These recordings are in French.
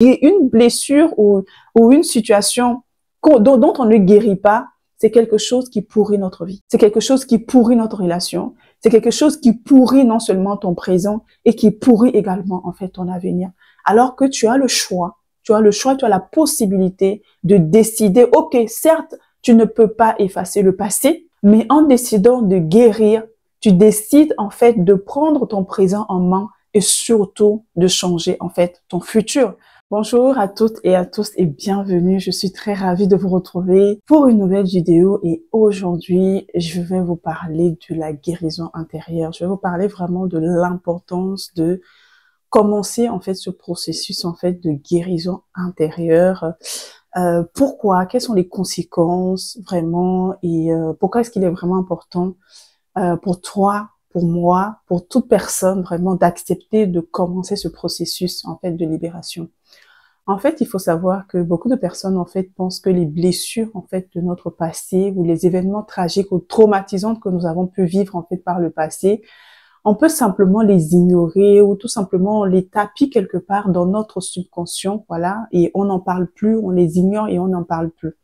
Et une blessure ou une situation dont on ne guérit pas, c'est quelque chose qui pourrit notre vie. C'est quelque chose qui pourrit notre relation. C'est quelque chose qui pourrit non seulement ton présent et qui pourrit également, en fait, ton avenir. Alors que tu as le choix. Tu as le choix, tu as la possibilité de décider, ok, certes, tu ne peux pas effacer le passé, mais en décidant de guérir, tu décides, en fait, de prendre ton présent en main et surtout de changer, en fait, ton futur. Bonjour à toutes et à tous et bienvenue. Je suis très ravie de vous retrouver pour une nouvelle vidéo et aujourd'hui, je vais vous parler de la guérison intérieure. Je vais vous parler vraiment de l'importance de commencer en fait ce processus en fait de guérison intérieure. Pourquoi? Quelles sont les conséquences vraiment et pourquoi est-ce qu'il est vraiment important pour toi, pour moi, pour toute personne vraiment d'accepter de commencer ce processus en fait de libération. En fait, il faut savoir que beaucoup de personnes en fait pensent que les blessures en fait de notre passé ou les événements tragiques ou traumatisants que nous avons pu vivre en fait par le passé, on peut simplement les ignorer ou tout simplement les taper quelque part dans notre subconscient, voilà, et on n'en parle plus, on les ignore et on n'en parle plus.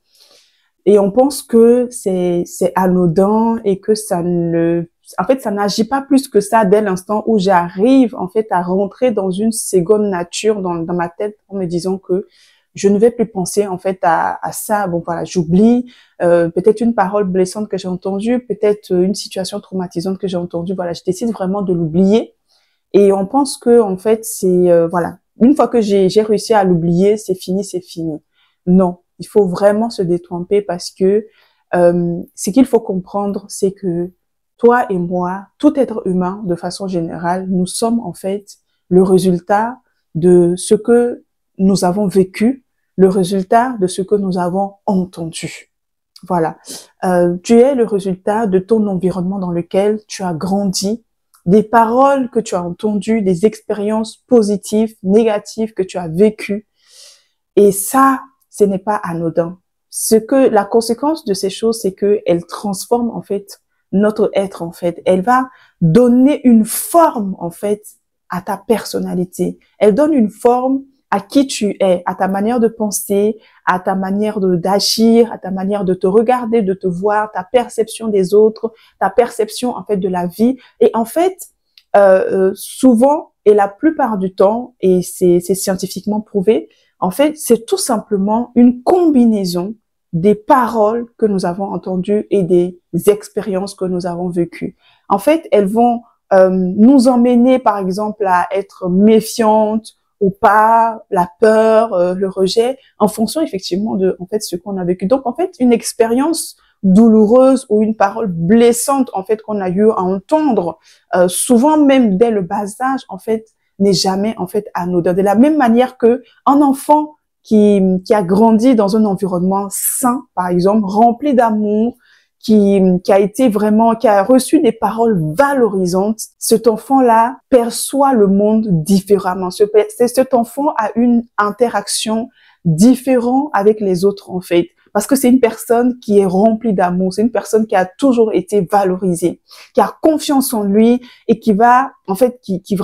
Et on pense que c'est anodin et que ça n'agit pas plus que ça dès l'instant où j'arrive, en fait, à rentrer dans une seconde nature dans ma tête en me disant que je ne vais plus penser, en fait, à ça. Bon, voilà, j'oublie, peut-être une parole blessante que j'ai entendue, peut-être une situation traumatisante que j'ai entendue. Voilà, je décide vraiment de l'oublier. Et on pense que, en fait, voilà, une fois que j'ai réussi à l'oublier, c'est fini, c'est fini. Non. Il faut vraiment se détromper parce que ce qu'il faut comprendre, c'est que toi et moi, tout être humain de façon générale, nous sommes en fait le résultat de ce que nous avons vécu, le résultat de ce que nous avons entendu. Voilà. Tu es le résultat de ton environnement dans lequel tu as grandi, des paroles que tu as entendues, des expériences positives, négatives que tu as vécues. Et ça, ce n'est pas anodin. La conséquence de ces choses, c'est que elle transforme en fait notre être en fait. Elle va donner une forme en fait à ta personnalité. Elle donne une forme à qui tu es, à ta manière de penser, à ta manière d'agir, à ta manière de te regarder, de te voir, ta perception des autres, ta perception en fait de la vie. Et en fait, souvent et la plupart du temps, et c'est scientifiquement prouvé, en fait, c'est tout simplement une combinaison des paroles que nous avons entendues et des expériences que nous avons vécues. En fait, elles vont nous emmener, par exemple, à être méfiantes ou pas, la peur, le rejet, en fonction effectivement de en fait ce qu'on a vécu. Donc, en fait, une expérience douloureuse ou une parole blessante en fait qu'on a eu à entendre, souvent même dès le bas âge, en fait, n'est jamais en fait anodin. De la même manière que un enfant qui a grandi dans un environnement sain, par exemple, rempli d'amour, qui a reçu des paroles valorisantes, cet enfant-là perçoit le monde différemment. Cet enfant a une interaction différente avec les autres en fait. Parce que c'est une personne qui est remplie d'amour, c'est une personne qui a toujours été valorisée, qui a confiance en lui et qui va, en fait, qui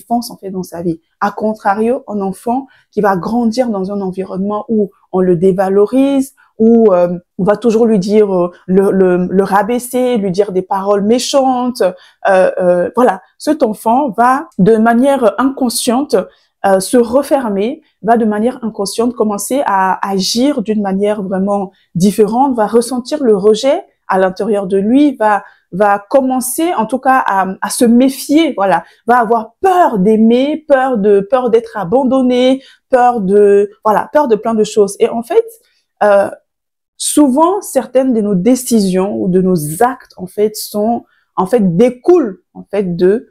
fonce, en fait, dans sa vie. À contrario, un enfant qui va grandir dans un environnement où on le dévalorise, où on va toujours lui dire, le rabaisser, lui dire des paroles méchantes. Voilà, cet enfant va, de manière inconsciente, se refermer, va de manière inconsciente commencer à agir d'une manière vraiment différente, va ressentir le rejet à l'intérieur de lui, va commencer en tout cas à se méfier, voilà, va avoir peur d'aimer, peur d'être abandonné, peur de plein de choses. Et en fait, souvent certaines de nos décisions ou de nos actes en fait découlent en fait de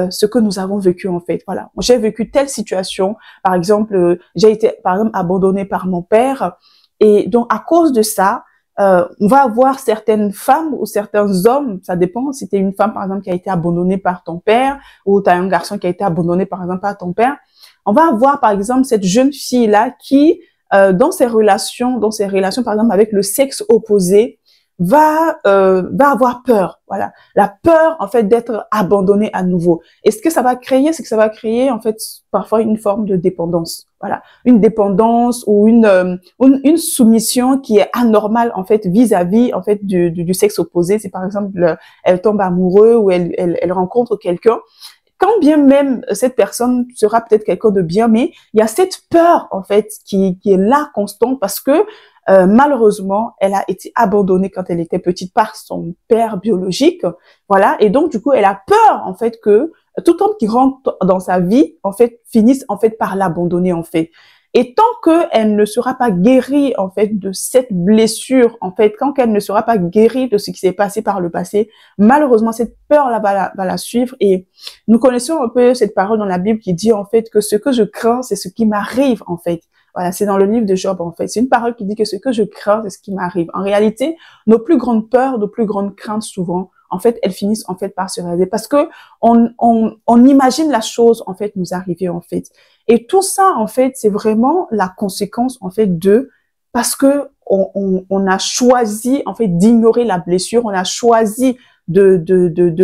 ce que nous avons vécu en fait. Voilà, j'ai vécu telle situation, par exemple, j'ai été par exemple abandonnée par mon père et donc à cause de ça, on va avoir certaines femmes ou certains hommes, ça dépend si tu es une femme par exemple qui a été abandonnée par ton père ou tu as un garçon qui a été abandonné par exemple par ton père, on va avoir par exemple cette jeune fille là qui dans ses relations par exemple avec le sexe opposé, va avoir peur. Voilà, la peur en fait d'être abandonné à nouveau. Et ce que ça va créer, c'est que ça va créer en fait parfois une forme de dépendance. Voilà, une dépendance ou une soumission qui est anormale en fait vis-à-vis en fait du sexe opposé. Si par exemple elle tombe amoureuse ou elle rencontre quelqu'un, quand bien même cette personne sera peut-être quelqu'un de bien, mais il y a cette peur en fait qui est là constante parce que malheureusement elle a été abandonnée quand elle était petite par son père biologique, voilà, et donc du coup elle a peur en fait que tout homme qui rentre dans sa vie en fait finisse en fait par l'abandonner en fait. Et tant qu'elle ne sera pas guérie en fait de cette blessure, en fait, quand elle ne sera pas guérie de ce qui s'est passé par le passé, malheureusement cette peur-là va la suivre. Et nous connaissons un peu cette parole dans la Bible qui dit en fait que ce que je crains, c'est ce qui m'arrive en fait. Voilà, c'est dans le livre de Job en fait. C'est une parole qui dit que ce que je crains, c'est ce qui m'arrive. En réalité, nos plus grandes peurs, nos plus grandes craintes souvent, en fait, elles finissent en fait par se réaliser parce que on imagine la chose en fait nous arriver en fait. Et tout ça en fait, c'est vraiment la conséquence en fait de parce que on a choisi en fait d'ignorer la blessure, on a choisi de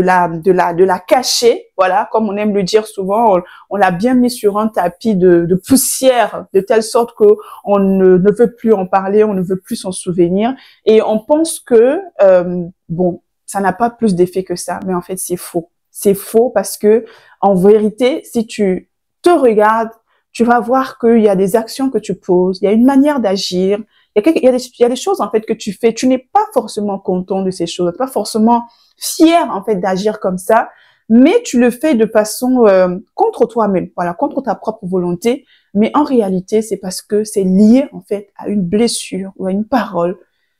la cacher, voilà, comme on aime le dire souvent, on l'a bien mis sur un tapis de poussière, de telle sorte que on ne veut plus en parler, on ne veut plus s'en souvenir, et on pense que bon, ça n'a pas plus d'effet que ça, mais en fait c'est faux. C'est faux parce que en vérité, si tu te regardes, tu vas voir qu'il y a des actions que tu poses, il y a une manière d'agir, il y a des choses en fait que tu fais, tu n'es pas forcément content de ces choses, pas forcément fier en fait d'agir comme ça, mais tu le fais de façon contre toi-même, voilà, contre ta propre volonté, mais en réalité, c'est parce que c'est lié en fait à une blessure ou à une parole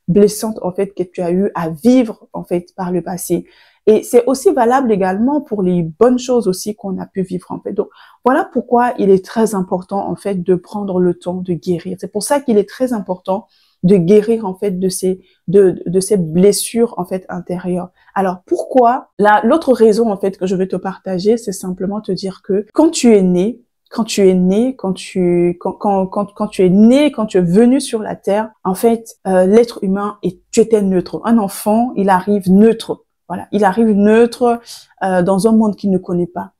blessante en fait que tu as eu à vivre en fait par le passé. Et c'est aussi valable également pour les bonnes choses aussi qu'on a pu vivre en fait. Donc voilà pourquoi il est très important en fait de prendre le temps de guérir. C'est pour ça qu'il est très important de guérir en fait de ces blessures en fait intérieures. Alors pourquoi? L'autre raison en fait que je vais te partager, c'est simplement te dire que quand tu es né, quand tu es né, quand tu es né, quand tu es venu sur la terre, en fait, l'être humain tu étais neutre. Un enfant, il arrive neutre. Voilà, il arrive neutre dans un monde qu'il ne connaît pas.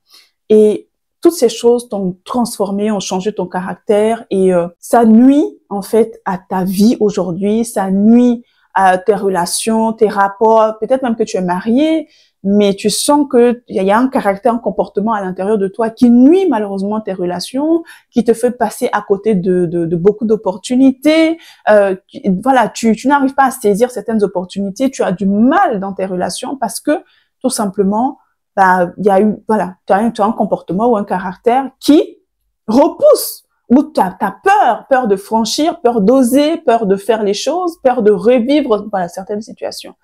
Et toutes ces choses t'ont transformé, ont changé ton caractère et ça nuit en fait à ta vie aujourd'hui, ça nuit à tes relations, tes rapports, peut-être même que tu es marié, mais tu sens que il y a un caractère, un comportement à l'intérieur de toi qui nuit malheureusement tes relations, qui te fait passer à côté de beaucoup d'opportunités. Voilà, tu n'arrives pas à saisir certaines opportunités, tu as du mal dans tes relations parce que tout simplement, bah, il y a eu, voilà, tu as un comportement ou un caractère qui repousse, où tu as peur de franchir, peur d'oser, peur de faire les choses, peur de revivre, voilà, certaines situations.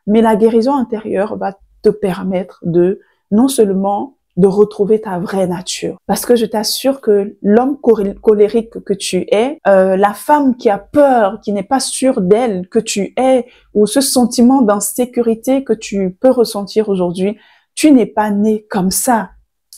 Mais la guérison intérieure va te permettre de, non seulement de retrouver ta vraie nature. Parce que je t'assure que l'homme colérique que tu es, la femme qui a peur, qui n'est pas sûre d'elle que tu es, ou ce sentiment d'insécurité que tu peux ressentir aujourd'hui, tu n'es pas né comme ça.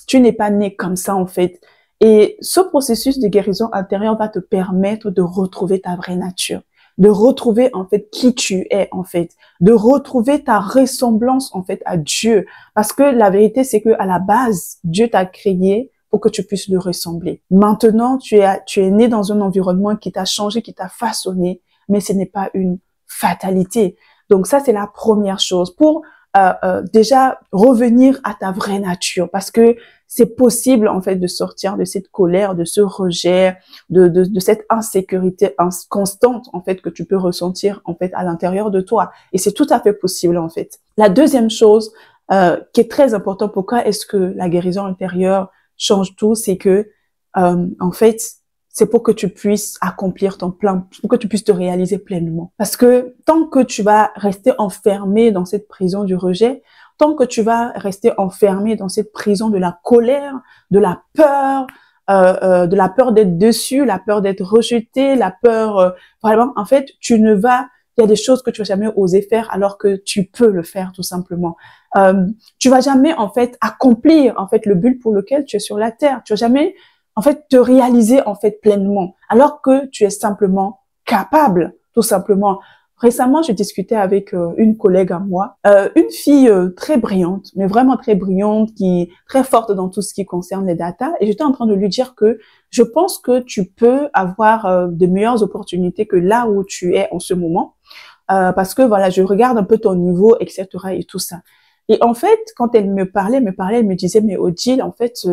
Tu n'es pas né comme ça, en fait. Et ce processus de guérison intérieure va te permettre de retrouver ta vraie nature, de retrouver, en fait, qui tu es, en fait, de retrouver ta ressemblance, en fait, à Dieu. Parce que la vérité, c'est que à la base, Dieu t'a créé pour que tu puisses lui ressembler. Maintenant, tu es né dans un environnement qui t'a changé, qui t'a façonné, mais ce n'est pas une fatalité. Donc ça, c'est la première chose. Pour déjà revenir à ta vraie nature, parce que c'est possible en fait de sortir de cette colère, de ce rejet, de cette insécurité constante en fait que tu peux ressentir en fait à l'intérieur de toi, et c'est tout à fait possible en fait. La deuxième chose qui est très importante, pourquoi est-ce que la guérison intérieure change tout, c'est que en fait c'est pour que tu puisses accomplir ton plan, pour que tu puisses te réaliser pleinement. Parce que tant que tu vas rester enfermé dans cette prison du rejet, tant que tu vas rester enfermé dans cette prison de la colère, de la peur d'être déçu, la peur d'être rejeté, la peur, vraiment, en fait, il y a des choses que tu vas jamais oser faire alors que tu peux le faire tout simplement. Tu vas jamais, en fait, accomplir, en fait, le but pour lequel tu es sur la terre. Tu vas jamais, en fait, te réaliser, en fait, pleinement, alors que tu es simplement capable, tout simplement. Récemment, je discutais avec une collègue à moi, une fille très brillante, mais vraiment très brillante, qui est très forte dans tout ce qui concerne les data. Et j'étais en train de lui dire que je pense que tu peux avoir de meilleures opportunités que là où tu es en ce moment. Parce que voilà, je regarde un peu ton niveau, etc. et tout ça. Et en fait, quand elle me parlait, elle me disait, mais Odile, en fait,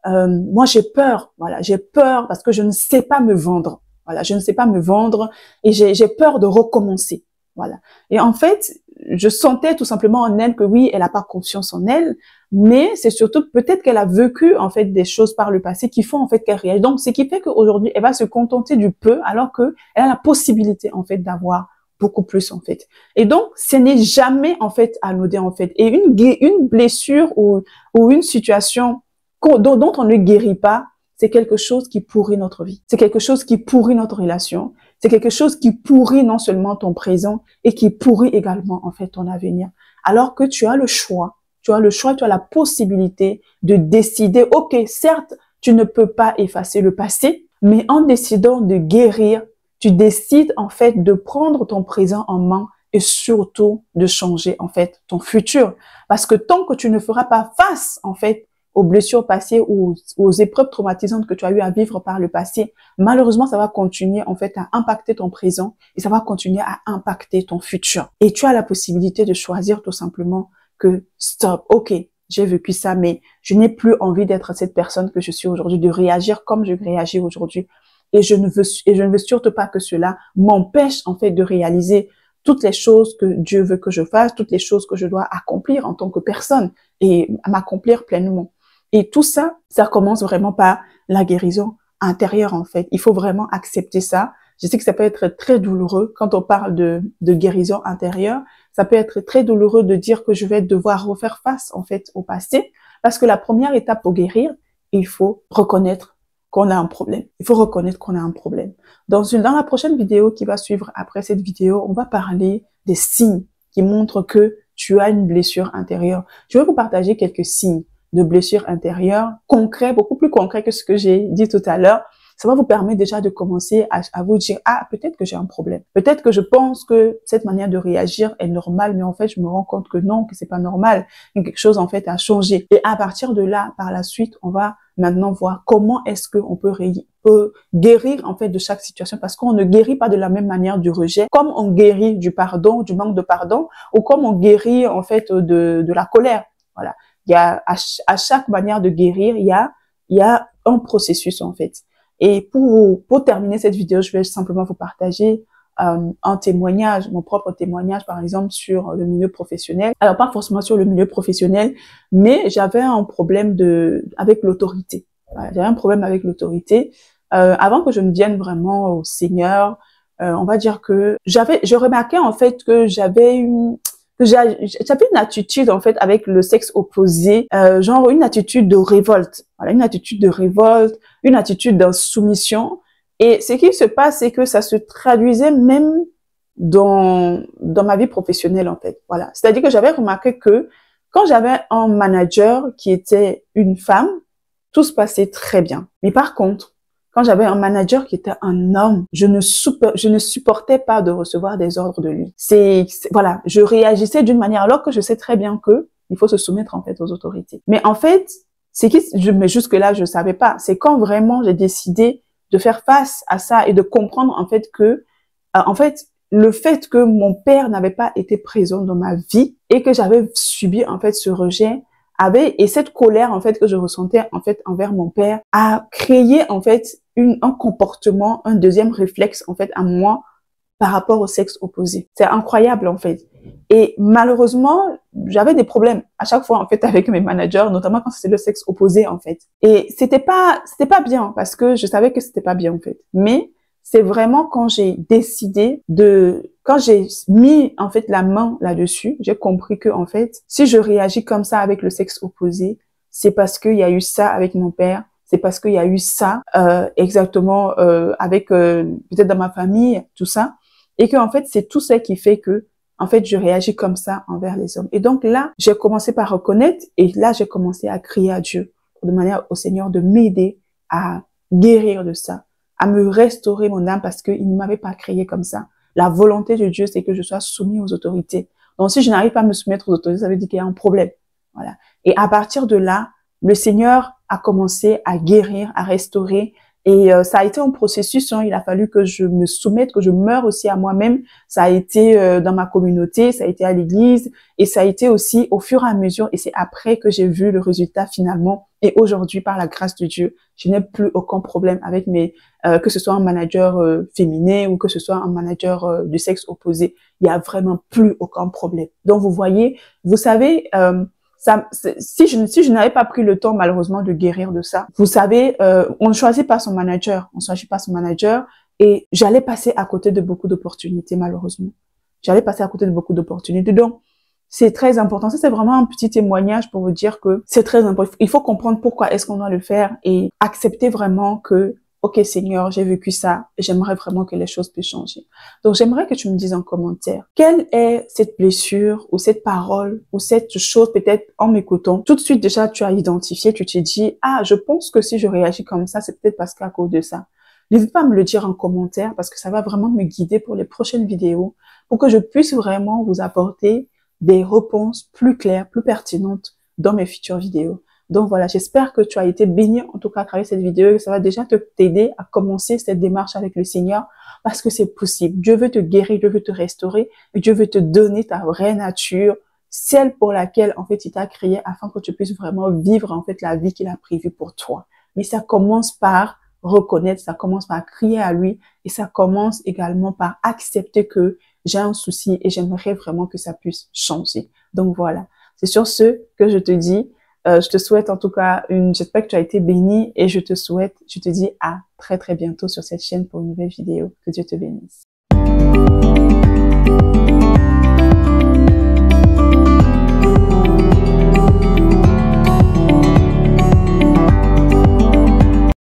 moi j'ai peur, voilà, j'ai peur parce que je ne sais pas me vendre. Voilà, je ne sais pas me vendre et j'ai peur de recommencer. Voilà. Et en fait, je sentais tout simplement en elle que oui, elle n'a pas confiance en elle, mais c'est surtout peut-être qu'elle a vécu en fait des choses par le passé qui font en fait qu'elle réagit. Donc, ce qui fait qu'aujourd'hui, elle va se contenter du peu alors que elle a la possibilité en fait d'avoir beaucoup plus en fait. Et donc, ce n'est jamais en fait anodin en fait. Et une blessure ou une situation dont on ne guérit pas, c'est quelque chose qui pourrit notre vie. C'est quelque chose qui pourrit notre relation. C'est quelque chose qui pourrit non seulement ton présent et qui pourrit également, en fait, ton avenir. Alors que tu as le choix. Tu as le choix, tu as la possibilité de décider, ok, certes, tu ne peux pas effacer le passé, mais en décidant de guérir, tu décides, en fait, de prendre ton présent en main et surtout de changer, en fait, ton futur. Parce que tant que tu ne feras pas face, en fait, aux blessures passées ou aux épreuves traumatisantes que tu as eu à vivre par le passé, malheureusement, ça va continuer en fait à impacter ton présent et ça va continuer à impacter ton futur. Et tu as la possibilité de choisir tout simplement que stop, ok, j'ai vécu ça, mais je n'ai plus envie d'être cette personne que je suis aujourd'hui, de réagir comme je réagis aujourd'hui. Et je ne veux surtout pas que cela m'empêche en fait de réaliser toutes les choses que Dieu veut que je fasse, toutes les choses que je dois accomplir en tant que personne et m'accomplir pleinement. Et tout ça, ça commence vraiment par la guérison intérieure, en fait. Il faut vraiment accepter ça. Je sais que ça peut être très douloureux quand on parle de guérison intérieure. Ça peut être très douloureux de dire que je vais devoir refaire face, en fait, au passé. Parce que la première étape pour guérir, il faut reconnaître qu'on a un problème. Il faut reconnaître qu'on a un problème. Dans la prochaine vidéo qui va suivre après cette vidéo, on va parler des signes qui montrent que tu as une blessure intérieure. Je vais vous partager quelques signes de blessures intérieures concrets, beaucoup plus concrets que ce que j'ai dit tout à l'heure. Ça va vous permettre déjà de commencer à vous dire, ah, peut-être que j'ai un problème. Peut-être que je pense que cette manière de réagir est normale, mais en fait, je me rends compte que non, que c'est pas normal. Que quelque chose, en fait, a changé. Et à partir de là, par la suite, on va maintenant voir comment est-ce qu'on peut guérir, en fait, de chaque situation. Parce qu'on ne guérit pas de la même manière du rejet, comme on guérit du pardon, du manque de pardon, ou comme on guérit, en fait, de la colère. Voilà. Il y a, à chaque manière de guérir, il y a un processus, en fait. Et pour terminer cette vidéo, je vais simplement vous partager un témoignage, mon propre témoignage, par exemple, sur le milieu professionnel. Alors, pas forcément sur le milieu professionnel, mais j'avais un problème avec l'autorité. Voilà, j'avais un problème avec l'autorité. Avant que je ne vienne vraiment au Seigneur, on va dire que je remarquais en fait que j'avais une attitude en fait avec le sexe opposé, genre une attitude de révolte, voilà, une attitude de révolte, une attitude d'insoumission. Et ce qui se passe, c'est que ça se traduisait même dans ma vie professionnelle en fait. Voilà, c'est-à-dire que j'avais remarqué que quand j'avais un manager qui était une femme, tout se passait très bien. Mais par contre, quand j'avais un manager qui était un homme, je ne supportais pas de recevoir des ordres de lui. Voilà, je réagissais d'une manière alors que je sais très bien que il faut se soumettre en fait aux autorités. Mais en fait, mais jusque là je savais pas. C'est quand vraiment j'ai décidé de faire face à ça et de comprendre en fait que, en fait, le fait que mon père n'avait pas été présent dans ma vie et que j'avais subi en fait ce rejet et cette colère en fait que je ressentais en fait envers mon père a créé en fait un comportement, un deuxième réflexe en fait à moi par rapport au sexe opposé. C'est incroyable en fait. Et malheureusement, j'avais des problèmes à chaque fois en fait avec mes managers, notamment quand c'était le sexe opposé en fait. Et c'était pas bien parce que je savais que c'était pas bien en fait. Mais c'est vraiment quand j'ai quand j'ai mis en fait la main là-dessus, j'ai compris que en fait, si je réagis comme ça avec le sexe opposé, c'est parce qu'il y a eu ça avec mon père, c'est parce qu'il y a eu ça exactement avec peut-être dans ma famille, tout ça, et que en fait c'est tout ça qui fait que en fait je réagis comme ça envers les hommes. Et donc là, j'ai commencé par reconnaître et là j'ai commencé à crier à Dieu de manière au Seigneur de m'aider à guérir de ça, à me restaurer mon âme parce qu'il ne m'avait pas créé comme ça. La volonté de Dieu, c'est que je sois soumis aux autorités. Donc, si je n'arrive pas à me soumettre aux autorités, ça veut dire qu'il y a un problème. Voilà. Et à partir de là, le Seigneur a commencé à guérir, à restaurer. Et ça a été un processus, hein. Il a fallu que je me soumette, que je meure aussi à moi-même. Ça a été dans ma communauté, ça a été à l'église et ça a été aussi au fur et à mesure. Et c'est après que j'ai vu le résultat finalement. Et aujourd'hui, par la grâce de Dieu, je n'ai plus aucun problème avec que ce soit un manager féminin ou que ce soit un manager du sexe opposé. Il y a vraiment plus aucun problème. Donc vous voyez, vous savez, si je n'avais pas pris le temps malheureusement de guérir de ça, vous savez, on ne choisit pas son manager, et j'allais passer à côté de beaucoup d'opportunités malheureusement. J'allais passer à côté de beaucoup d'opportunités. Donc c'est très important. Ça c'est vraiment un petit témoignage pour vous dire que c'est très important. Il faut comprendre pourquoi est-ce qu'on doit le faire et accepter vraiment que OK Seigneur, j'ai vécu ça et j'aimerais vraiment que les choses puissent changer. Donc j'aimerais que tu me dises en commentaire, quelle est cette blessure ou cette parole ou cette chose peut-être en m'écoutant. Tout de suite déjà tu as identifié, tu t'es dit « Ah, je pense que si je réagis comme ça, c'est peut-être parce qu'à cause de ça. » N'hésite pas à me le dire en commentaire parce que ça va vraiment me guider pour les prochaines vidéos pour que je puisse vraiment vous apporter des réponses plus claires, plus pertinentes dans mes futures vidéos. Donc voilà, j'espère que tu as été béni en tout cas à travers cette vidéo et que ça va déjà t'aider à commencer cette démarche avec le Seigneur parce que c'est possible. Dieu veut te guérir, Dieu veut te restaurer et Dieu veut te donner ta vraie nature, celle pour laquelle en fait il t'a créé afin que tu puisses vraiment vivre en fait la vie qu'il a prévue pour toi. Mais ça commence par reconnaître, ça commence par crier à lui et ça commence également par accepter que j'ai un souci et j'aimerais vraiment que ça puisse changer. Donc voilà, c'est sur ce que je te dis. Je te souhaite en tout cas j'espère que tu as été béni et je te dis à très très bientôt sur cette chaîne pour une nouvelle vidéo. Que Dieu te bénisse.